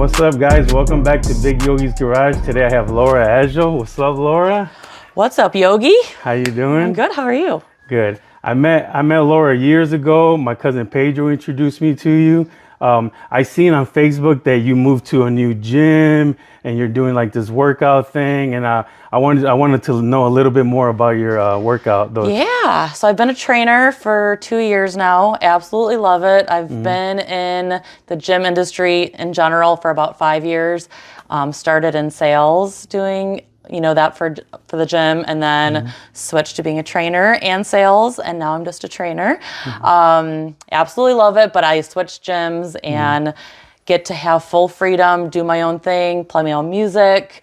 What's up, guys? Welcome back to Big Yogi's Garage. Today I have Laura Edgell. What's up, Laura? What's up, Yogi? How you doing? I'm good. How are you? Good. I met Laura years ago. My cousin Pedro introduced me to you. I seen on Facebook that you moved to a new gym and you're doing like this workout thing. And I wanted to know a little bit more about your workout. Yeah. So I've been a trainer for 2 years now. Absolutely love it. I've been in the gym industry in general for about 5 years. Started in sales doing that for the gym, and then switched to being a trainer and sales, and now I'm just a trainer. Absolutely love it, but I switched gyms and get to have full freedom, do my own thing, play my own music,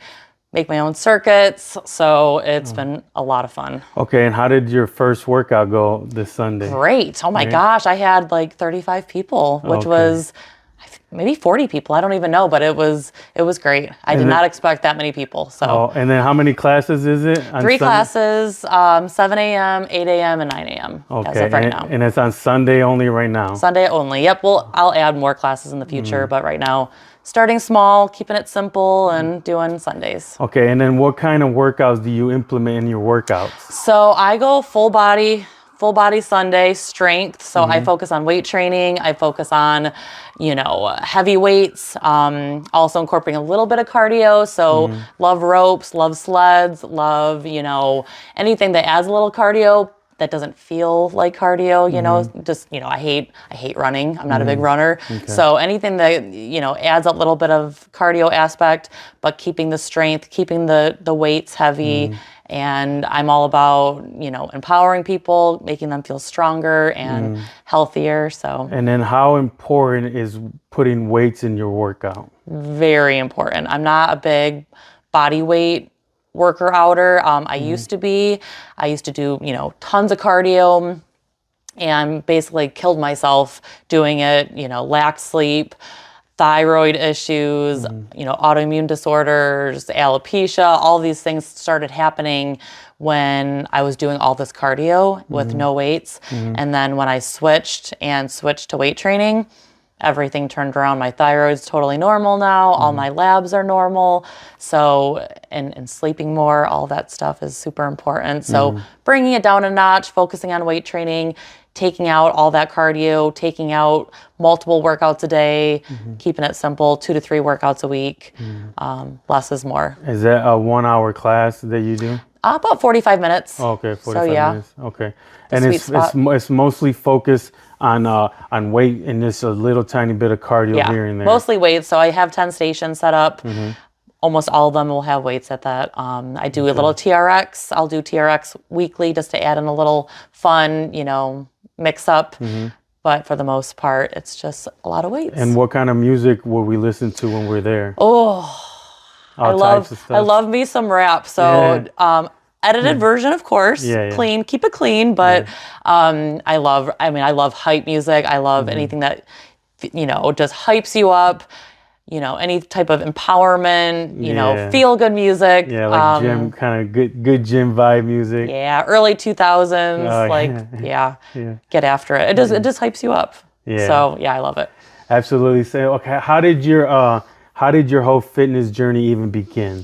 make my own circuits. So it's been a lot of fun. Okay, and how did your first workout go this Sunday? Great. Oh my gosh, I had like 35 people, which was maybe 40 people. I don't even know, but it was great. I did not expect that many people. So. And then how many classes is it? 3 classes, 7 a.m., 8 a.m., and 9 a.m. Okay, as of right now. And it's on Sunday only right now? Sunday only. Yep. Well, I'll add more classes in the future, but right now, starting small, keeping it simple, and doing Sundays. Okay, and then what kind of workouts do you implement in your workouts? So I go full body Sunday, strength. So I focus on weight training. I focus on, heavy weights. Also incorporating a little bit of cardio. So love ropes, love sleds, love, anything that adds a little cardio that doesn't feel like cardio, I hate running. I'm not a big runner. Okay. So anything that, adds a little bit of cardio aspect, but keeping the strength, keeping the weights heavy. And I'm all about, empowering people, making them feel stronger and healthier. So. And then how important is putting weights in your workout? Very important. I'm not a big body weight worker outer. I used to be. I used to do, tons of cardio and basically killed myself doing it, lack sleep, thyroid issues, autoimmune disorders, alopecia, all these things started happening when I was doing all this cardio with no weights. And then when I switched to weight training, everything turned around. My thyroid's totally normal now. All my labs are normal. So, and sleeping more, all that stuff is super important. So bringing it down a notch, focusing on weight training, taking out all that cardio, taking out multiple workouts a day, keeping it simple, 2 to 3 workouts a week. Less is more. Is that a 1 hour class that you do? About 45 minutes. Okay, 45 minutes. Okay. And it's mostly focused on weight and just a little tiny bit of cardio here and there. Mostly weights. So I have 10 stations set up. Almost all of them will have weights at that. I do a little TRX. I'll do TRX weekly just to add in a little fun, mix up. But for the most part, it's just a lot of weights. And what kind of music will we listen to when we're there? I love me some rap. So edited version, of course, clean, keep it clean. But I love hype music. I love anything that, just hypes you up. Any type of empowerment, feel good music. Yeah, like gym, kind of good gym vibe music. Yeah, early 2000s, get after it. It just hypes you up. Yeah. So I love it. Absolutely. So okay, how did your whole fitness journey even begin?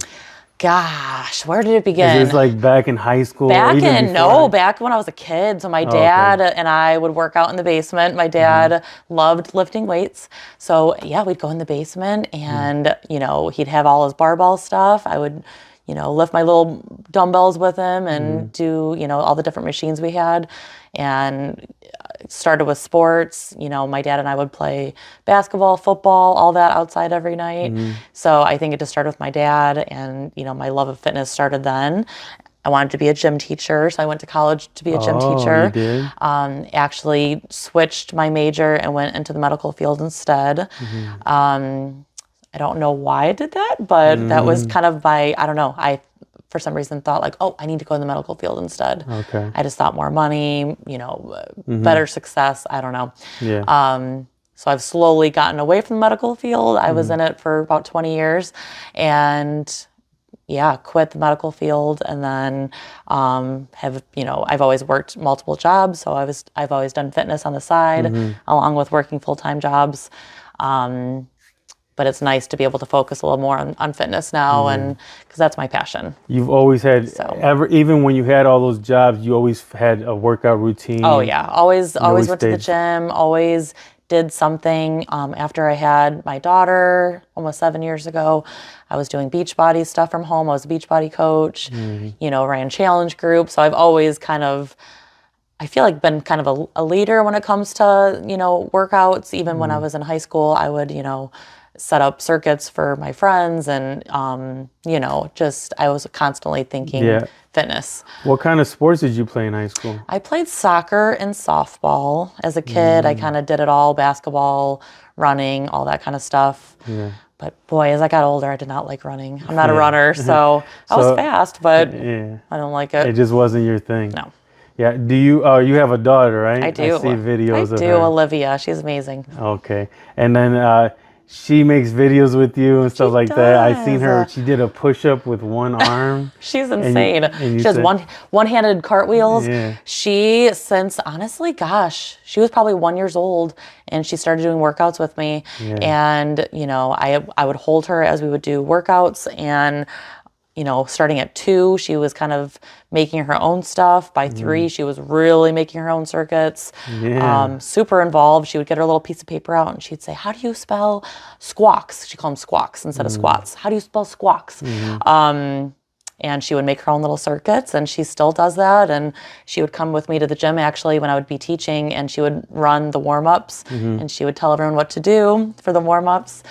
Gosh, where did it begin? Is this like back in high school? Back when I was a kid. So my dad and I would work out in the basement. My dad loved lifting weights. So we'd go in the basement and, he'd have all his barbell stuff. I would, lift my little dumbbells with him and do, all the different machines we had. And started with sports. My dad and I would play basketball, football, all that outside every night. So I think it just started with my dad, and my love of fitness started then. I wanted to be a gym teacher, so I went to college to be a gym teacher. You did? Actually switched my major and went into the medical field instead. I don't know why I did that, but that was kind of I for some reason thought like, I need to go in the medical field instead. Okay. I just thought more money, better success. I don't know. Yeah. So I've slowly gotten away from the medical field. I was in it for about 20 years and quit the medical field, and then I've always worked multiple jobs. So I've always done fitness on the side along with working full-time jobs. but it's nice to be able to focus a little more on fitness now, and because that's my passion. You've always had even when you had all those jobs, you always had a workout routine. Oh yeah, always went to the stayed- gym, always did something. After I had my daughter almost 7 years ago, I was doing beach body stuff from home. I was a beach body coach, ran challenge groups. So I've always I feel like been kind of a leader when it comes to, workouts. Even when I was in high school, I would, set up circuits for my friends, and, I was constantly thinking fitness. What kind of sports did you play in high school? I played soccer and softball as a kid. I kind of did it all, basketball, running, all that kind of stuff. Yeah. But boy, as I got older, I did not like running. I'm not a runner, so I was fast, but I don't like it. It just wasn't your thing. No. Yeah. Do you? You have a daughter, right? I do. I see videos of I do. her. Olivia, she's amazing. Okay. And then she makes videos with you and stuff like that. I seen her. She did a push-up with one arm. She's insane. And She has one-handed cartwheels. Yeah. She, since honestly, gosh, she was probably 1 year old, and she started doing workouts with me. Yeah. And I would hold her as we would do workouts, and starting at 2, she was kind of making her own stuff. By 3, she was really making her own circuits. Yeah. Super involved. She would get her little piece of paper out and she'd say, "How do you spell squawks?" She called them squawks instead of squats. "How do you spell squawks?" And she would make her own little circuits, and she still does that. And she would come with me to the gym actually when I would be teaching, and she would run the warm-ups, and she would tell everyone what to do for the warm-ups.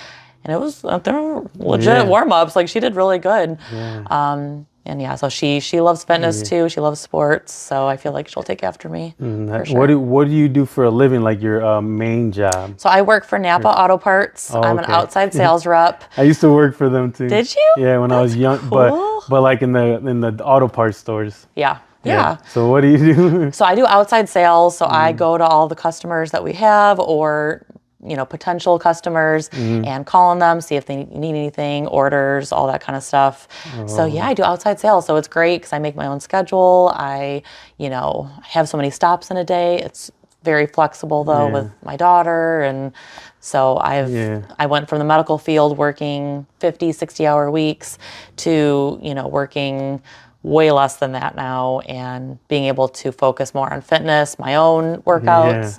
And it was they were legit warm-ups. Like, she did really good. Yeah. So she loves fitness too. She loves sports. So I feel like she'll take after me. For sure. What do you do for a living, like your main job? So I work for Napa Auto Parts. I'm an outside sales rep. I used to work for them too. Did you? Yeah, when I was young, cool. but like in the auto parts stores. Yeah. So what do you do? So I do outside sales. So I go to all the customers that we have, or potential customers, and calling them, see if they need anything, orders, all that kind of stuff. So yeah, I do outside sales. So it's great because I make my own schedule. I, have so many stops in a day. It's very flexible though with my daughter. And so I went from the medical field working 50, 60-hour weeks to, working way less than that now, and being able to focus more on fitness, my own workouts,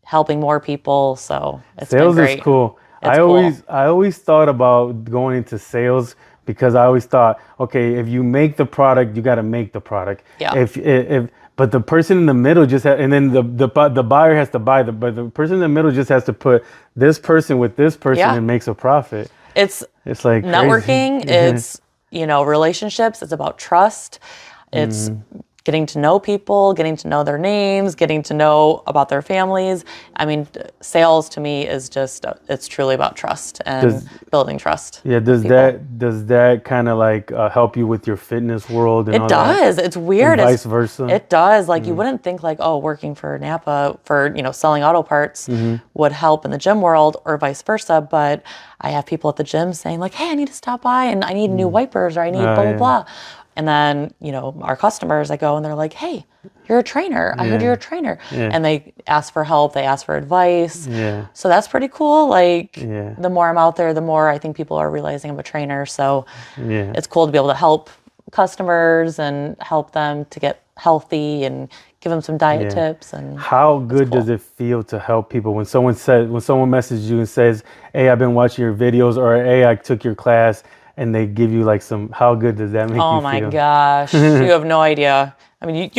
helping more people. So it's sales been great. Is cool. It's I always thought about going into sales because I always thought, okay, if you make the product, you got to make the product. Yeah. But the person in the middle just and then the buyer has to buy but the person in the middle just has to put this person with this person and makes a profit. It's like networking. Crazy. It's relationships. It's about trust. It's getting to know people, getting to know their names, getting to know about their families. I mean, sales to me is just, it's truly about trust and building trust. Yeah, does that kind of like help you with your fitness world? And it does. It's weird. And vice versa? It does. Like, you wouldn't think like, oh, working for Napa for, selling auto parts would help in the gym world, or vice versa. But I have people at the gym saying like, hey, I need to stop by and I need new wipers, or I need blah, blah, blah. And then, our customers, I go and they're like, hey, you're a trainer. I heard you're a trainer. And they ask for help. They ask for advice. So that's pretty cool. Like, the more I'm out there, the more I think people are realizing I'm a trainer. So it's cool to be able to help customers and help them to get healthy and give them some diet tips. And how good does it feel to help people when someone messages you and says, hey, I've been watching your videos, or hey, I took your class, and they give you like how good does that make you feel? Oh my gosh, you have no idea. I mean,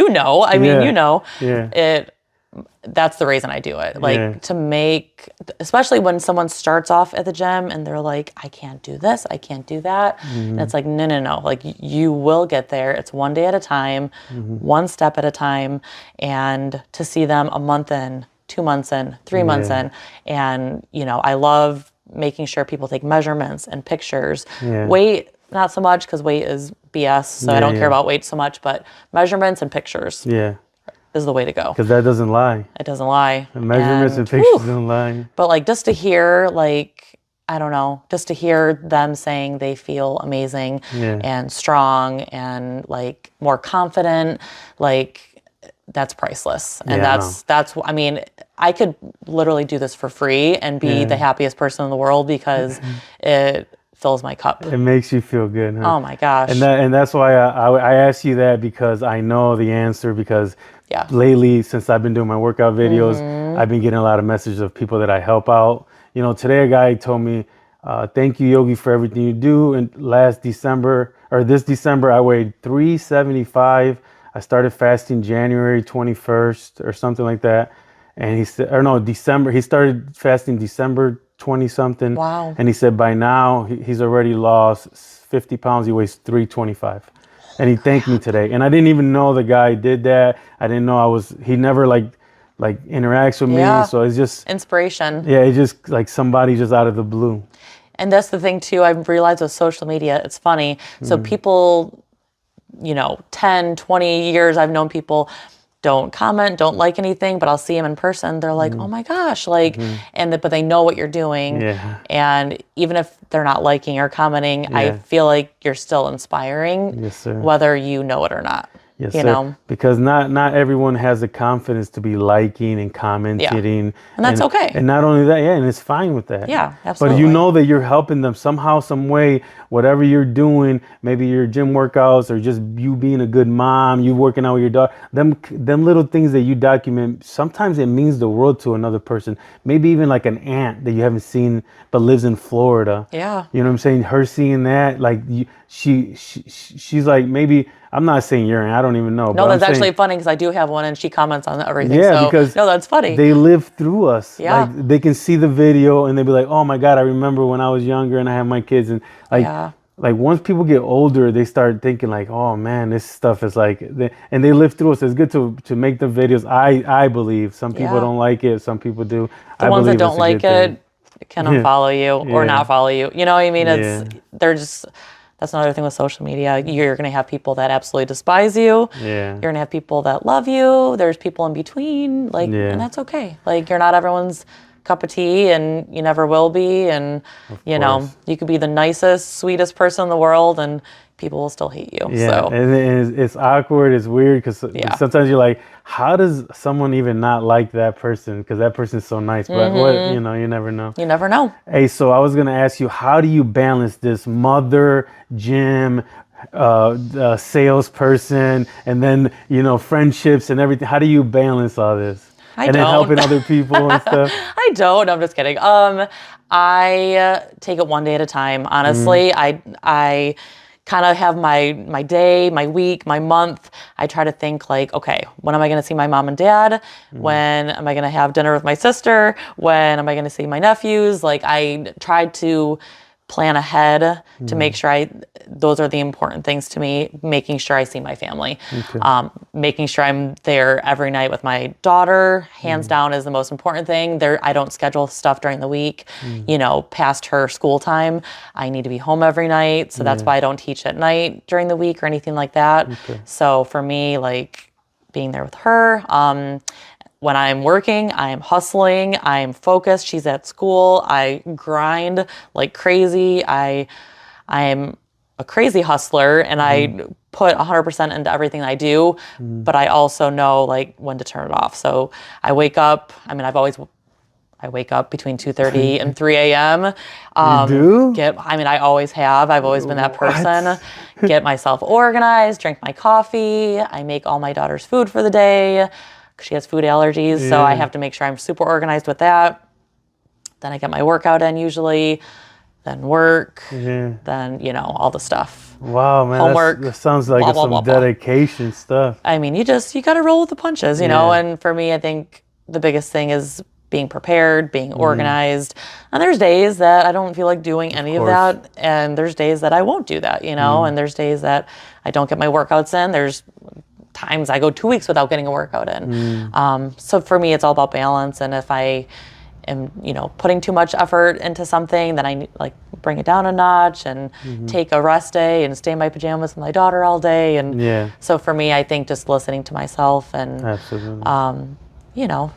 that's the reason I do it. Like, to make, especially when someone starts off at the gym and they're like, I can't do this, I can't do that. And it's like, no. Like, you will get there. It's one day at a time, one step at a time. And to see them a month in, 2 months in, 3 months in. And, I love making sure people take measurements and pictures. Weight, not so much, because weight is BS, so I don't care about weight so much, but measurements and pictures is the way to go. Because that doesn't lie. It doesn't lie. The measurements and pictures don't lie. But like, just to hear, like, I don't know, just to hear them saying they feel amazing and strong and like more confident, like, that's priceless. And that's I mean, I could literally do this for free and be the happiest person in the world because it fills my cup. It makes you feel good, huh? Oh my gosh. And that's why I asked you that, because I know the answer, because Yeah. lately, since I've been doing my workout videos, I've been getting a lot of messages of people that I help out. You know, today a guy told me, thank you, Yogi, for everything you do. And this December, I weighed 375. I started fasting January 21st or something like that. And he said, or no, December, he started fasting December 20 something. Wow. And he said by now he's already lost 50 pounds. He weighs 325. And he thanked me today. And I didn't even know the guy did that. I didn't know he never like interacts with Yeah. me. So it's just Inspiration. yeah, it's just like somebody just out of the blue. And that's the thing too, I've realized with social media, it's funny. So people, 10, 20 years, I've known people don't comment, don't like anything, but I'll see them in person. They're like, oh my gosh, but they know what you're doing. Yeah. And even if they're not liking or commenting, I feel like you're still inspiring, Yes, sir. whether you know it or not. Yes, you sir. know? Because not everyone has the confidence to be liking and commenting. And that's okay. And not only that, and it's fine with that. Yeah, absolutely. But you know that you're helping them somehow, some way, whatever you're doing, maybe your gym workouts or just you being a good mom, you working out with your daughter, them little things that you document, sometimes it means the world to another person. Maybe even like an aunt that you haven't seen but lives in Florida. Yeah. You know what I'm saying? Her seeing that, like she's like, maybe, I'm not saying you're in, I don't even know. No, that's actually funny because I do have one and she comments on everything. Yeah, so, because no, that's funny. They live through us. Yeah. Like they can see the video and they'll be like, oh my God, I remember when I was younger and I had my kids. And like once people get older, they start thinking like, oh man, this stuff is like, and they live through us. It's good to make the videos. I believe some people don't like it. Some people do. The ones that don't like it can unfollow you or not follow you. You know what I mean? That's another thing with social media. You're going to have people that absolutely despise you. Yeah. You're going to have people that love you. There's people in between. And that's okay. Like, you're not everyone's cup of tea, and you never will be. And, you could be the nicest, sweetest person in the world, and people will still hate you. Yeah, So. and it's awkward. It's weird because sometimes you're like, how does someone even not like that person? Because that person's so nice. But you never know. You never know. Hey, so I was gonna ask you, how do you balance this mother, gym, salesperson, and then friendships and everything? How do you balance all this? Then helping other people and stuff? I don't. I'm just kidding. I take it one day at a time. Honestly, I kind of have my day, my week, my month. I try to think like, okay, when am I going to see my mom and dad? When am I going to have dinner with my sister? When am I going to see my nephews? Like, I tried to plan ahead to make sure those are the important things to me, making sure I see my family, making sure I'm there every night with my daughter, hands down, is the most important thing. I don't schedule stuff during the week, past her school time. I need to be home every night. So that's why I don't teach at night during the week or anything like that. So for me, like, being there with her, when I'm working, I'm hustling, I'm focused. She's at school. I grind like crazy. I'm a crazy hustler, and I put 100% into everything I do, but I also know like when to turn it off. So I wake up, I wake up between 2:30 and 3 a.m. You do? I always have. I've always been that person. Get myself organized, drink my coffee. I make all my daughter's food for the day. She has food allergies, so I have to make sure I'm super organized with that. Then I get my workout in usually, then work, then, all the stuff. Wow, man. Homework. That sounds like some dedication stuff. I mean, you got to roll with the punches, know, and for me, I think the biggest thing is being prepared, being organized. And there's days that I don't feel like doing any of that, and there's days that I won't do that, and there's days that I don't get my workouts in. There's times I go 2 weeks without getting a workout in. So for me, it's all about balance. And if I am, putting too much effort into something, then I bring it down a notch and take a rest day and stay in my pajamas with my daughter all day. And so for me, I think just listening to myself and,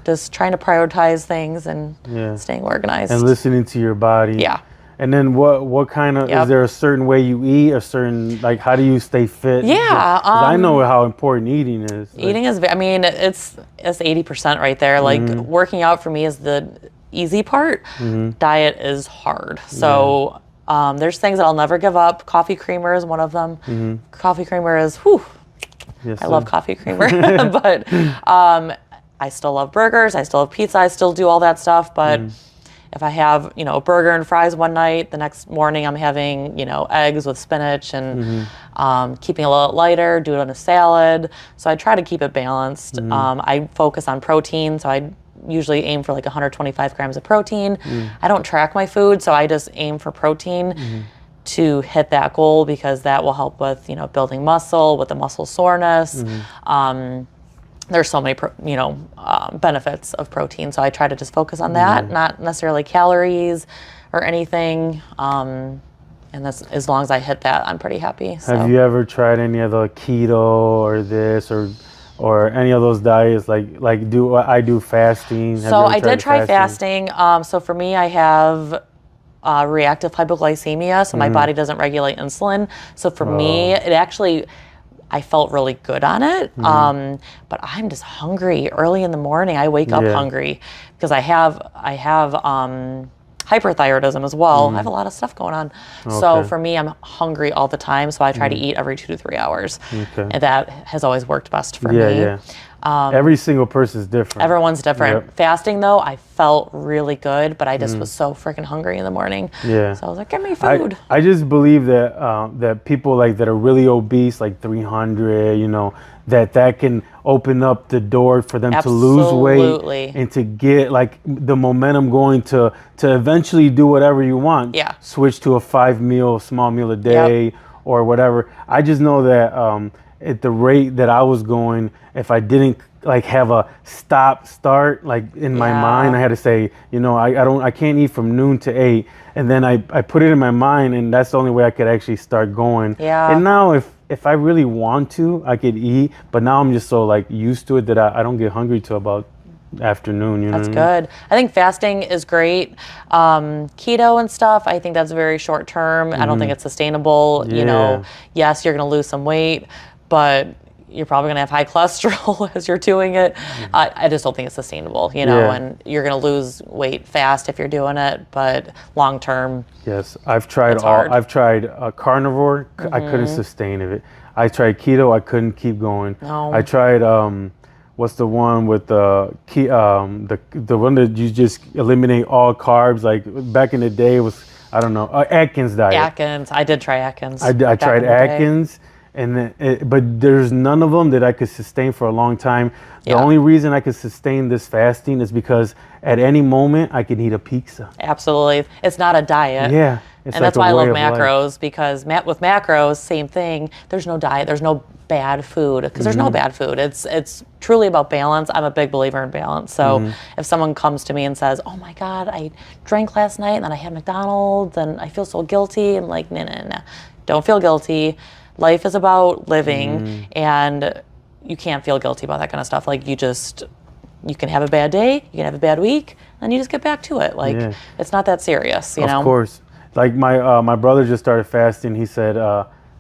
just trying to prioritize things and staying organized. And listening to your body. Yeah. And then what kind of, Yep. is there a certain way you eat, a certain, like, how do you stay fit? Yeah, 'Cause I know how important eating is. Like, Eating is, I mean, it's 80% right there. Like working out for me is the easy part. Diet is hard. So there's things that I'll never give up. Coffee creamer is one of them. Coffee creamer is, whew, yes, I love coffee creamer. But I still love burgers. I still have pizza. I still do all that stuff. But if I have, a burger and fries one night, the next morning I'm having, eggs with spinach and keeping a little lighter, do it on a salad. So I try to keep it balanced. I focus on protein. So I usually aim for like 125 grams of protein. I don't track my food, so I just aim for protein to hit that goal because that will help with, building muscle, with the muscle soreness. There's so many, benefits of protein. So I try to just focus on that, not necessarily calories or anything. And that's, as long as I hit that, I'm pretty happy. So. Have you ever tried any of the keto or this or any of those diets? Like do I do fasting? Have you So ever I did tried try fasting. So for me, I have reactive hypoglycemia. So my body doesn't regulate insulin. So for me, it actually, I felt really good on it, but I'm just hungry early in the morning. I wake up hungry because I have hyperthyroidism as well. I have a lot of stuff going on. So for me, I'm hungry all the time. So I try to eat every 2 to 3 hours. Okay. And that has always worked best for me. Yeah. Every single person is different. Everyone's different. Yep. Fasting though, I felt really good, but I just was so freaking hungry in the morning. Yeah. So I was like, give me food. I just believe that that people like that are really obese, like 300, that can open up the door for them to lose Absolutely. weight and to get like the momentum going to eventually do whatever you want. Yeah. Switch to a small meal a day or whatever. I just know that at the rate that I was going, if I didn't like have a start like in my mind, I had to say, I can't eat from noon to 8, and then I put it in my mind, and that's the only way I could actually start going. Yeah. And now if I really want to, I could eat, but now I'm just so like used to it that I don't get hungry till about afternoon. That's good. I think fasting is great. Keto and stuff, I think that's very short term. I don't think it's sustainable. Yes, you're going to lose some weight, but you're probably going to have high cholesterol as you're doing it. I just don't think it's sustainable, and you're going to lose weight fast if you're doing it, but long term. Yes, I've tried I've tried carnivore. I couldn't sustain it. I tried keto. I couldn't keep going. No. I tried what's the one with the one that you just eliminate all carbs? Like back in the day, it was, I don't know, Atkins diet. Atkins. I did try Atkins. I tried Atkins. And but there's none of them that I could sustain for a long time. The only reason I could sustain this fasting is because at any moment I can eat a pizza. Absolutely. It's not a diet. Yeah. And that's why I love macros, because with macros, same thing. There's no diet. There's no bad food, because there's no bad food. It's truly about balance. I'm a big believer in balance. So if someone comes to me and says, oh my God, I drank last night and then I had McDonald's and I feel so guilty, I'm like, no. Don't feel guilty. Life is about living, and you can't feel guilty about that kind of stuff. Like you can have a bad day, you can have a bad week, and you just get back to it. Like it's not that serious, you know? Of course. Like my brother just started fasting. He said,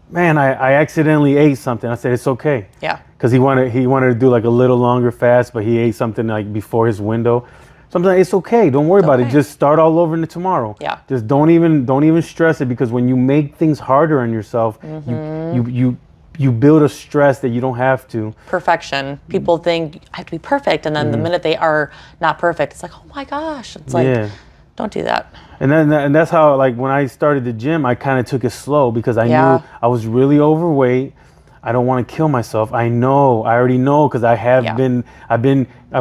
man, I accidentally ate something. I said, it's okay. Yeah. Because he wanted to do like a little longer fast, but he ate something like before his window. So I'm like, it's okay. Don't worry about it. Just start all over tomorrow. Yeah. Just don't even stress it, because when you make things harder on yourself, you build a stress that you don't have to. Perfection. People think I have to be perfect, and then the minute they are not perfect, it's like, oh my gosh. It's like, don't do that. And that's how, like, when I started the gym, I kind of took it slow, because I knew I was really overweight. I don't want to kill myself. I already know, because I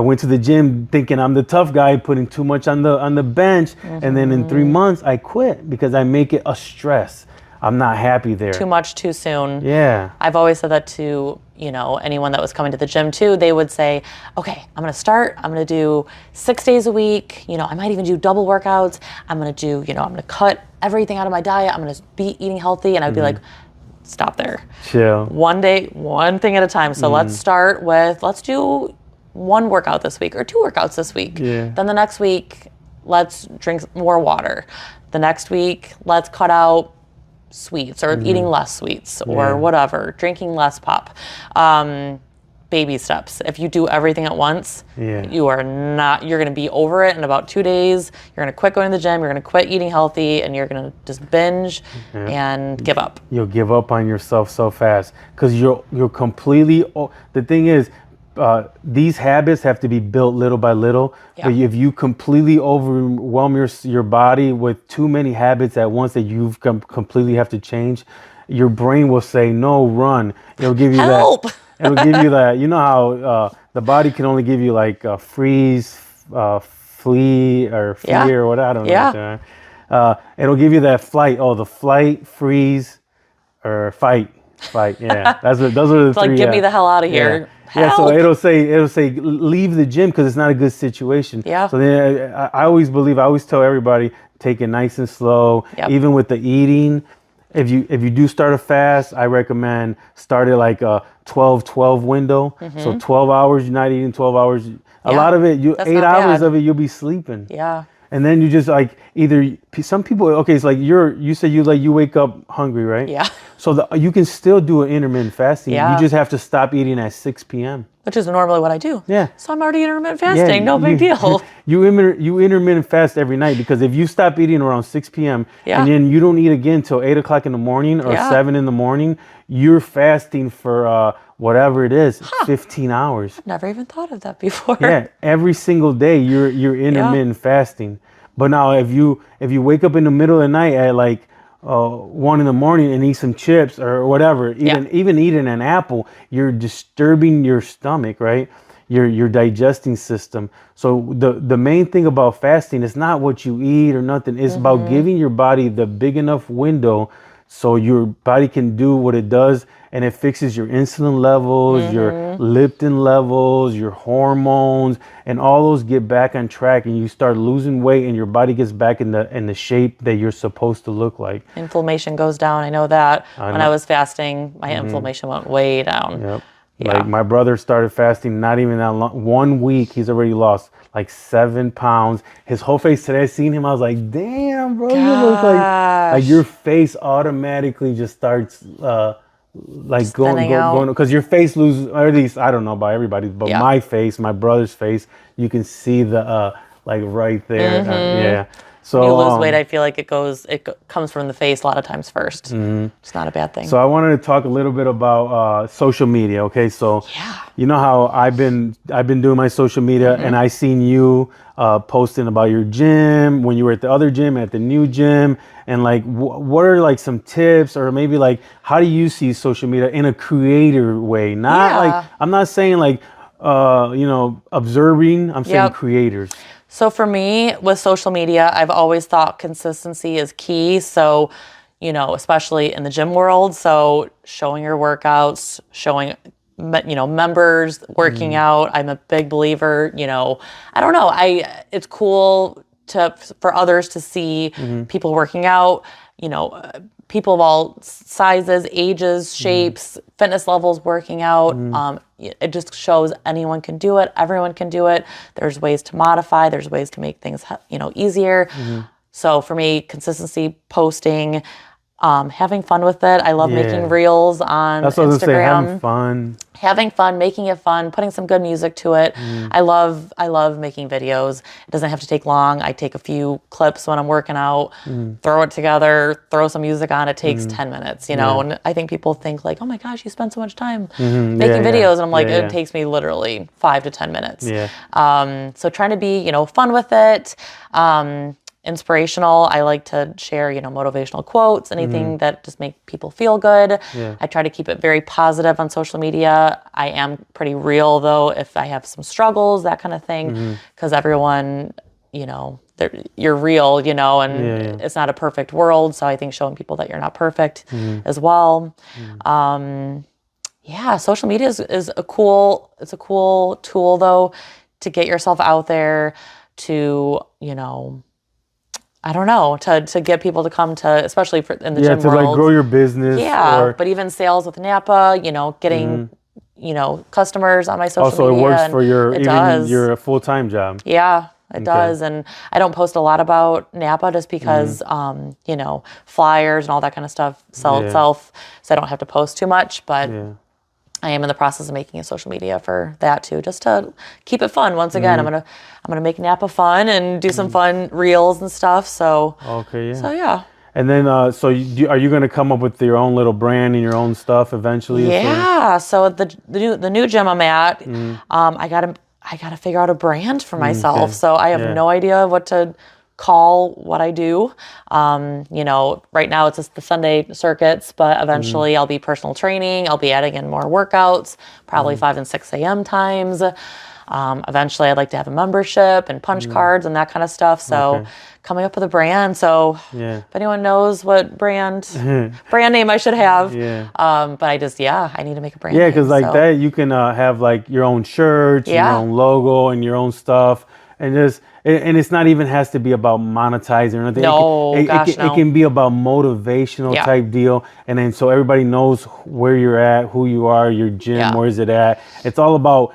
went to the gym thinking I'm the tough guy, putting too much on the bench, and then in 3 months I quit because I make it a stress. I'm not happy there. Too much too soon. Yeah. I've always said that to, anyone that was coming to the gym too. They would say, okay, I'm going to start. I'm going to do 6 days a week. I might even do double workouts. I'm going to do, I'm going to cut everything out of my diet. I'm going to be eating healthy. And I'd be like, stop there. Chill. One day, one thing at a time. So let's start with, let's do 1 workout this week or 2 workouts this week. Yeah. Then the next week, let's drink more water. The next week, let's cut out sweets or eating less sweets or whatever, drinking less pop. Baby steps. If you do everything at once, you're going to be over it in about 2 days. You're going to quit going to the gym. You're going to quit eating healthy, and you're going to just binge and give up. You'll give up on yourself so fast because you're completely. The thing is, these habits have to be built little by little. Yeah. But if you completely overwhelm your body with too many habits at once that you've completely have to change, your brain will say, "No, run." It'll give you Help! that. It'll give you that. You know how the body can only give you like freeze, flee, or fear, or what, I don't know. It'll give you that flight. Oh, the flight, freeze, or fight. Yeah, those are the It's three. like, get me the hell out of here. Yeah, so it'll say leave the gym because it's not a good situation. Yeah. So then I always tell everybody, take it nice and slow. Yep. Even with the eating, if you do start a fast, I recommend start at like a 12-12 window. So 12 hours, you're not eating 12 hours. A lot of it, 8 hours of it, you'll be sleeping. Yeah. And then you just like some people, okay, it's like you said you wake up hungry, right? Yeah. So you can still do an intermittent fasting. Yeah. You just have to stop eating at 6 p.m. Which is normally what I do. Yeah. So I'm already intermittent fasting. No big deal. You intermittent fast every night because if you stop eating around 6 p.m. and then you don't eat again until 8 o'clock in the morning or 7 in the morning, you're fasting for whatever it is, 15 hours. Never even thought of that before. Yeah, every single day you're intermittent fasting. But now if you wake up in the middle of the night at like 1 in the morning and eat some chips or whatever, even eating an apple, you're disturbing your stomach, right? Your digesting system. So the main thing about fasting is not what you eat or nothing. It's about giving your body the big enough window so your body can do what it does, and it fixes your insulin levels, your leptin levels, your hormones, and all those get back on track, and you start losing weight, and your body gets back in the shape that you're supposed to look like. Inflammation goes down. I know that. When I was fasting, my inflammation went way down. Yep. Yeah. Like my brother started fasting not even that long. 1 week, he's already lost like 7 pounds. His whole face, today I seen him, I was like, damn, bro, you look like your face automatically just starts like just going, because your face loses, or at least I don't know about everybody, but my face, my brother's face, you can see the like right there. Yeah. So when you lose weight, I feel like it comes from the face a lot of times first. It's not a bad thing. So I wanted to talk a little bit about social media. Okay, so you know how I've been doing my social media, and I seen you posting about your gym when you were at the other gym, at the new gym, and like what are like some tips, or maybe like how do you see social media in a creator way? Not like, I'm not saying like observing. I'm saying creators. So for me, with social media, I've always thought consistency is key. So, especially in the gym world. So showing your workouts, showing, members working out. I'm a big believer, I don't know. It's cool for others to see people working out, people of all sizes, ages, shapes, fitness levels working out. It just shows anyone can do it. Everyone can do it. There's ways to modify. There's ways to make things, easier. So for me, consistency, posting, having fun with it. I love making reels on That's what Instagram. I was gonna say, having fun, making it fun, putting some good music to it. I love making videos. It doesn't have to take long. I take a few clips when I'm working out, throw it together, throw some music on. It takes 10 minutes, and I think people think like, oh my gosh, you spend so much time making videos. And I'm like, it takes me literally 5 to 10 minutes. So trying to be, fun with it. Inspirational. I like to share, motivational quotes, anything that just make people feel good. I try to keep it very positive on social media. I am pretty real though, if I have some struggles, that kind of thing, because everyone, you're real, and it's not a perfect world. So I think showing people that you're not perfect as well. Social media is a cool tool though, to get yourself out there, to, I don't know, to get people to come to, especially in the gym world. Yeah, to like grow your business. Yeah, but even sales with Napa, getting, customers on my social media. Also, it works for your full-time job. Yeah, It does. And I don't post a lot about Napa just because, you know, flyers and all that kind of stuff sell itself. So I don't have to post too much, but I am in the process of making a social media for that too, just to keep it fun. Once again, I'm gonna make Napa fun and do some fun reels and stuff. So so yeah. And then so are you going to come up with your own little brand and your own stuff eventually? Yeah. So the new gym I'm at, I gotta figure out a brand for myself. So I have no idea what to call what I do. You know, right now it's just the Sunday circuits, but eventually I'll be personal training. I'll be adding in more workouts, probably 5 and 6 a.m. times. Eventually I'd like to have a membership and punch cards and that kind of stuff. So coming up with a brand. So if anyone knows what brand name I should have. But I need to make a brand name. Because like that, you can have like your own shirts, your own logo and your own stuff. And it's not even has to be about monetizing or anything. No, it can be about motivational type deal. And then so everybody knows where you're at, who you are, your gym, where is it at. It's all about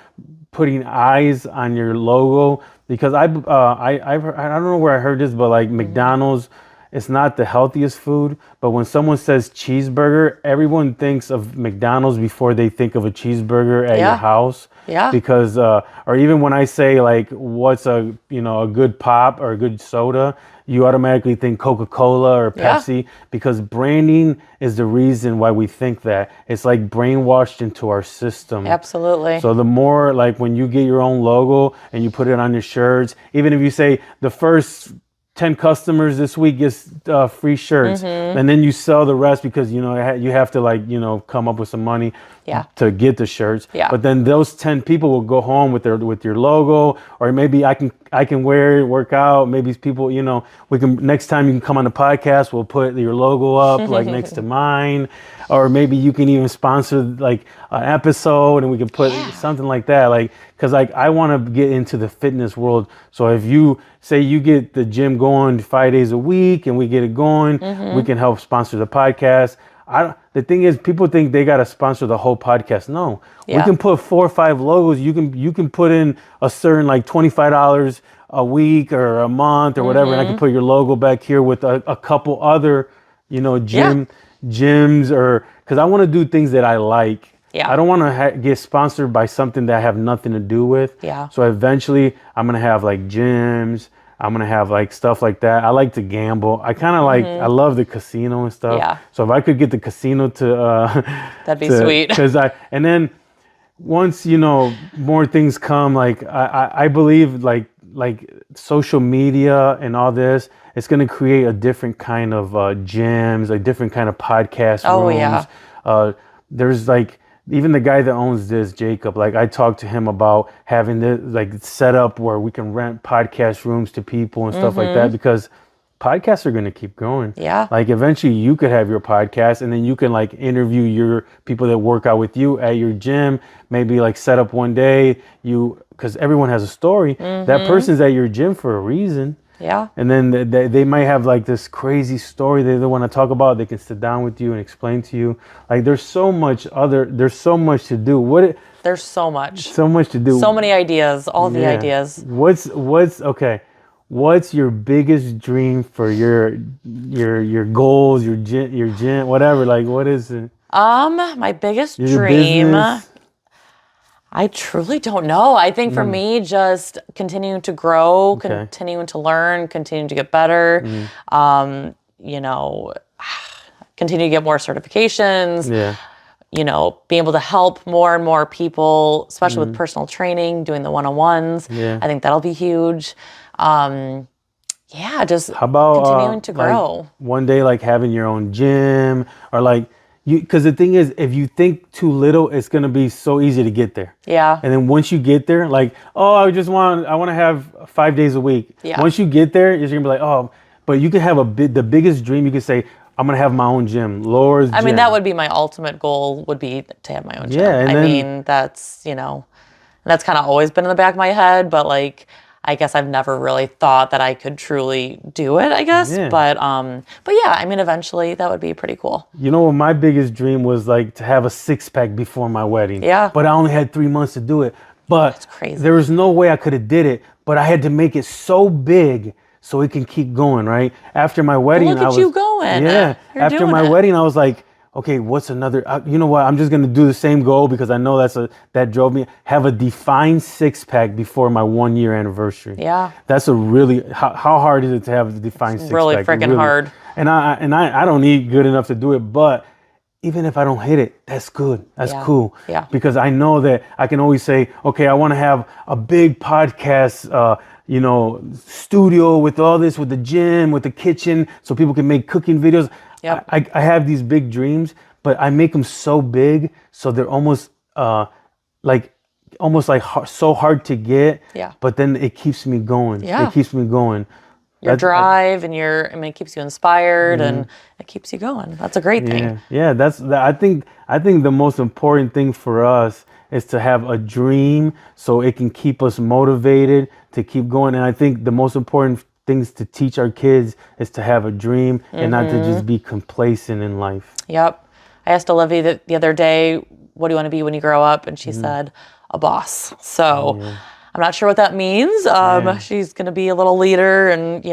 putting eyes on your logo, because I've heard, I don't know where I heard this, but like McDonald's, it's not the healthiest food, but when someone says cheeseburger, everyone thinks of McDonald's before they think of a cheeseburger at your house. Because or even when I say like what's a good pop or a good soda, you automatically think Coca-Cola or Pepsi, because branding is the reason why we think that. It's like brainwashed into our system. Absolutely. So the more, like when you get your own logo and you put it on your shirts, even if you say the first 10 customers this week gets free shirts, and then you sell the rest because you have to come up with some money to get the shirts. But then those 10 people will go home with your logo, or maybe I can wear it, work out. Maybe people, we can, next time you can come on the podcast, we'll put your logo up like next to mine, or maybe you can even sponsor like an episode and we can put something like that. Like, cause like I want to get into the fitness world. So if you say you get the gym going 5 days a week and we get it going, we can help sponsor the podcast. The thing is, people think they got to sponsor the whole podcast. No, we can put 4 or 5 logos. You can put in a certain like $25 a week or a month or whatever, and I can put your logo back here with a couple other, gyms, or because I want to do things that I like. I don't want to get sponsored by something that I have nothing to do with. So eventually, I'm gonna have like gyms. I'm going to have like stuff like that. I like to gamble. I kind of I love the casino and stuff. So if I could get the casino to, that'd be sweet. And then once, more things come, like I believe like social media and all this, it's going to create a different kind of gyms, a different kind of podcast rooms. There's like, even the guy that owns this, Jacob, like I talked to him about having this like set up where we can rent podcast rooms to people and stuff like that, because podcasts are going to keep growing. Like eventually you could have your podcast and then you can like interview your people that work out with you at your gym, maybe like set up one day because everyone has a story. That person's at your gym for a reason. And then they might have like this crazy story they want to talk about. They can sit down with you and explain to you. Like there's so much to do. There's so much to do. So many ideas, all the ideas. What's your biggest dream for your goals, your gym, whatever? Like what is it? My biggest dream. Business? I truly don't know. I think for me, just continuing to grow, continuing to learn, continuing to get better, continue to get more certifications, being able to help more and more people, especially with personal training, doing the one-on-ones. I think that'll be huge. Just how about continuing to grow. Like one day, like having your own gym, or like, because the thing is, if you think too little, it's going to be so easy to get there. And then once you get there, like, oh, I want to have 5 days a week. Once you get there, you're going to be like, oh, but you could have the biggest dream. You could say, I'm going to have my own gym, Laura's gym. I mean, that would be my ultimate goal, would be to have my own gym. That's, that's kind of always been in the back of my head, but like, I guess I've never really thought that I could truly do it, I guess. But yeah, I mean, eventually that would be pretty cool. My biggest dream was like to have a 6-pack before my wedding. But I only had 3 months to do it. But crazy. there was no way I could have did it. But I had to make it so big so it can keep going, right? After my wedding, look at you going. Yeah. You're After doing my it. wedding, I was like, okay, what's another? You know what? I'm just gonna do the same goal because I know that drove me. Have a defined 6-pack before my 1-year anniversary. Yeah. That's a really how hard is it to have a defined 6-pack? Really freaking hard. And I don't eat good enough to do it, but even if I don't hit it, that's good. That's cool. Yeah. Because I know that I can always say, okay, I want to have a big podcast, studio with all this, with the gym, with the kitchen, so people can make cooking videos. Yep. I have these big dreams, but I make them so big, so they're almost like so hard to get. Yeah. But then it keeps me going. Yeah. It keeps me going. Your drive and it keeps you inspired and it keeps you going. That's a great thing. Yeah. I think the most important thing for us is to have a dream so it can keep us motivated to keep going. And I think the most important things to teach our kids is to have a dream and not to just be complacent in life. Yep. I asked Olivia the other day, what do you want to be when you grow up? And she said, a boss. So I'm not sure what that means. She's going to be a little leader. And,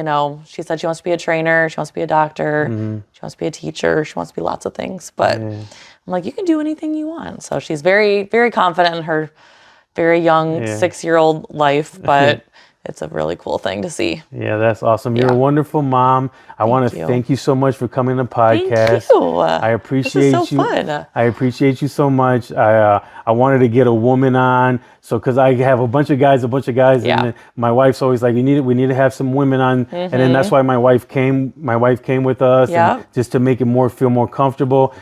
she said she wants to be a trainer. She wants to be a doctor. She wants to be a teacher. She wants to be lots of things. But I'm like, you can do anything you want. So she's very, very confident in her very young 6-year-old life. But it's a really cool thing to see. Yeah, that's awesome. You're a wonderful mom. I want to thank you so much for coming to the podcast. Thank you. I appreciate this is so you. Fun. I appreciate you so much. I wanted to get a woman on, so because I have a bunch of guys, and my wife's always like, we need to have some women on, and then that's why my wife came. My wife came with us, and just to make it feel more comfortable.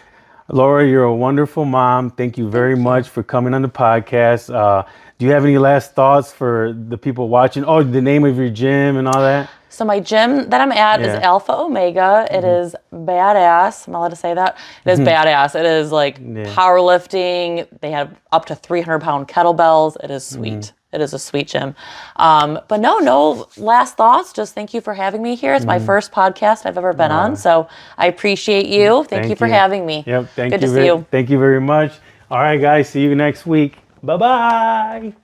Laura, you're a wonderful mom. Thank you very much for coming on the podcast. Do you have any last thoughts for the people watching? Oh, the name of your gym and all that? So my gym that I'm at is Alpha Omega. It is badass. I'm allowed to say that? It is badass. It is like powerlifting. They have up to 300-pound kettlebells. It is sweet. It is a sweet gym. But no last thoughts. Just thank you for having me here. It's my first podcast I've ever been on. So I appreciate you. Thank you for having me. Yep. Good to see you. Thank you very much. All right, guys. See you next week. Bye-bye.